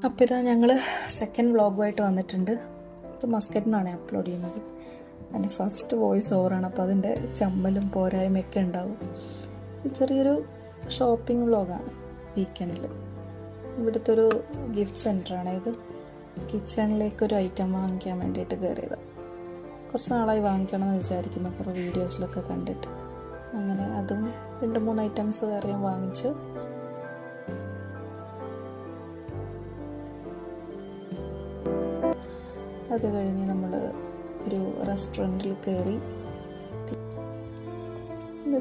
അപ്പോൾ ഇതാ ഞങ്ങൾ സെക്കൻഡ് വ്ളോഗുമായിട്ട് വന്നിട്ടുണ്ട്. ഇത് മസ്കറ്റിൽ നിന്നാണ് അപ്ലോഡ് ചെയ്യുന്നത്. അതിൻ്റെ ഫസ്റ്റ് വോയിസ് ഓവറാണ്, അപ്പോൾ അതിൻ്റെ ചമ്മലും പോരായ്മയൊക്കെ ഉണ്ടാവും. ചെറിയൊരു ഷോപ്പിംഗ് വ്ളോഗാണ് വീക്കെൻഡിൽ. ഇവിടുത്തെ ഒരു ഗിഫ്റ്റ് സെൻറ്ററാണ് ഇത്. കിച്ചണിലേക്കൊരു ഐറ്റം വാങ്ങിക്കാൻ വേണ്ടിയിട്ട് കയറിയതാണ്. കുറച്ച് നാളായി വാങ്ങിക്കണം എന്ന് വിചാരിക്കുന്നു, കുറേ വീഡിയോസിലൊക്കെ കണ്ടിട്ട്. അങ്ങനെ അതും 2-3 ഐറ്റംസ് വേറെയും വാങ്ങിച്ചു. അത് കഴിഞ്ഞ് നമ്മൾ ഒരു റെസ്റ്റോറൻറ്റിൽ കയറി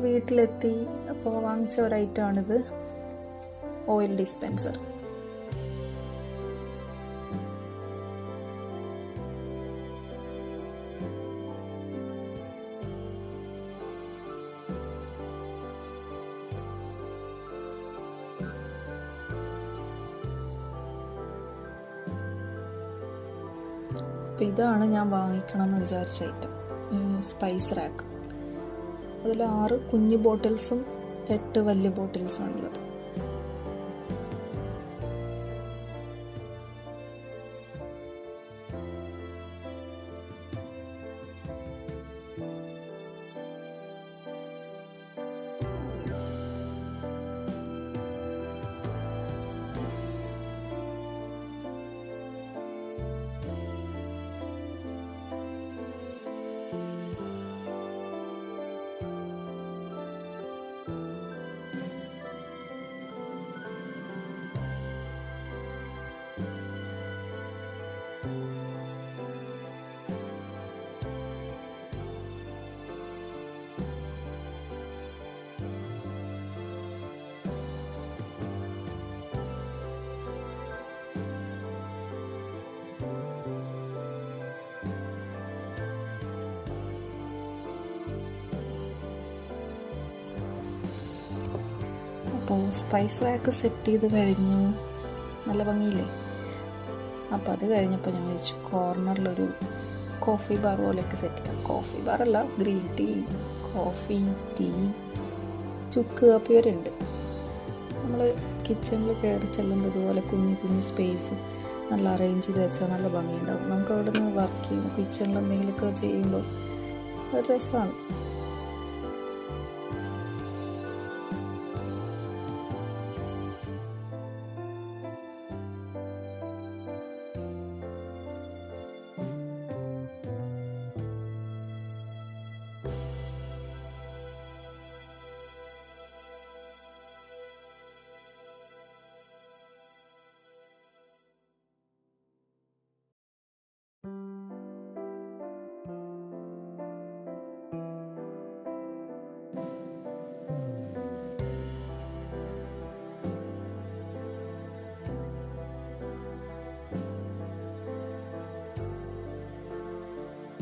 വീട്ടിലെത്തി. അപ്പോൾ വാങ്ങിച്ച ഒരു ഐറ്റമാണിത്, ഓയിൽ ഡിസ്പെൻസർ. അപ്പോൾ ഇതാണ് ഞാൻ വാങ്ങിക്കണം എന്ന് വിചാരിച്ച ഐറ്റം, സ്പൈസ് റാക്ക്. അതിൽ 6 കുഞ്ഞു ബോട്ടിൽസും 8 വലിയ ബോട്ടിൽസും ഉള്ളത്. അപ്പോൾ സ്പൈസ് റാക്ക് സെറ്റ് ചെയ്ത് കഴിഞ്ഞു. നല്ല ഭംഗിയില്ലേ? അപ്പോൾ അത് കഴിഞ്ഞപ്പോൾ ഞാൻ വിചാരിച്ചു കോർണറിലൊരു കോഫി ബാർ പോലെയൊക്കെ സെറ്റ് ചെയ്യാം. കോഫി ബാറല്ല, ഗ്രീൻ ടീ, കോഫി, ടീ, ചുക്ക് കാപ്പി വരെ ഉണ്ട്. നമ്മൾ കിച്ചണിൽ കയറി ചെല്ലുമ്പോൾ ഇതുപോലെ കുഞ്ഞു കുഞ്ഞു സ്പേസ് നല്ല അറേഞ്ച് ചെയ്ത് വെച്ചാൽ നല്ല ഭംഗിയുണ്ടാവും. നമുക്ക് അവിടെ നിന്ന് വർക്ക് ചെയ്യുമ്പോൾ കിച്ചണിൽ എന്തെങ്കിലുമൊക്കെ ചെയ്യുമ്പോൾ ഒരു രസമാണ്.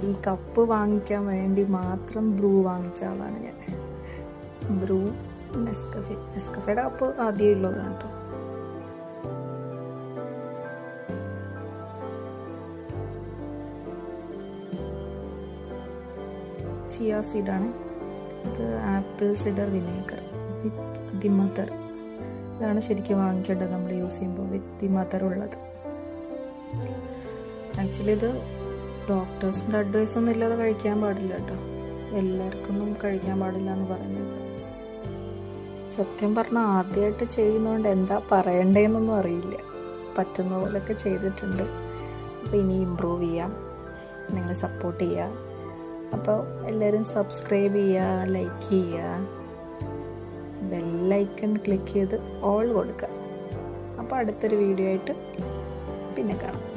ഈ കപ്പ് വാങ്ങിക്കാൻ വേണ്ടി മാത്രം ബ്രൂ വാങ്ങിച്ച ആളാണ് ഞാൻ. ബ്രൂ നെസ്കഫയുടെ കപ്പ് ആദ്യം ഉള്ളതാണ് കേട്ടോ. ചിയ സീഡാണ് ഇത്, apple cider vinegar with the mother. ഇതാണ് ശരിക്കും വാങ്ങിക്കേണ്ടത് നമ്മൾ യൂസ് ചെയ്യുമ്പോൾ, വിത്ത് ദി മദർ ഉള്ളത്. ആക്ച്വലി ഇത് ഡോക്ടേഴ്സിൻ്റെ അഡ്വൈസ് ഒന്നും ഇല്ലാതെ കഴിക്കാൻ പാടില്ല കേട്ടോ. എല്ലാവർക്കൊന്നും കഴിക്കാൻ പാടില്ല എന്ന് പറയുന്നത്. സത്യം പറഞ്ഞാൽ ആദ്യമായിട്ട് ചെയ്യുന്നതുകൊണ്ട് എന്താ പറയണ്ടേന്നൊന്നും അറിയില്ല. പറ്റുന്ന പോലെയൊക്കെ ചെയ്തിട്ടുണ്ട്. അപ്പോൾ ഇനി ഇമ്പ്രൂവ് ചെയ്യാം. നിങ്ങൾ സപ്പോർട്ട് ചെയ്യുക. അപ്പോൾ എല്ലാവരും സബ്സ്ക്രൈബ് ചെയ്യുക, ലൈക്ക് ചെയ്യുക, ബെല്ലൈക്കൺ ക്ലിക്ക് ചെയ്ത് ഓൾ കൊടുക്കുക. അപ്പോൾ അടുത്തൊരു വീഡിയോ ആയിട്ട് പിന്നെ കാണാം.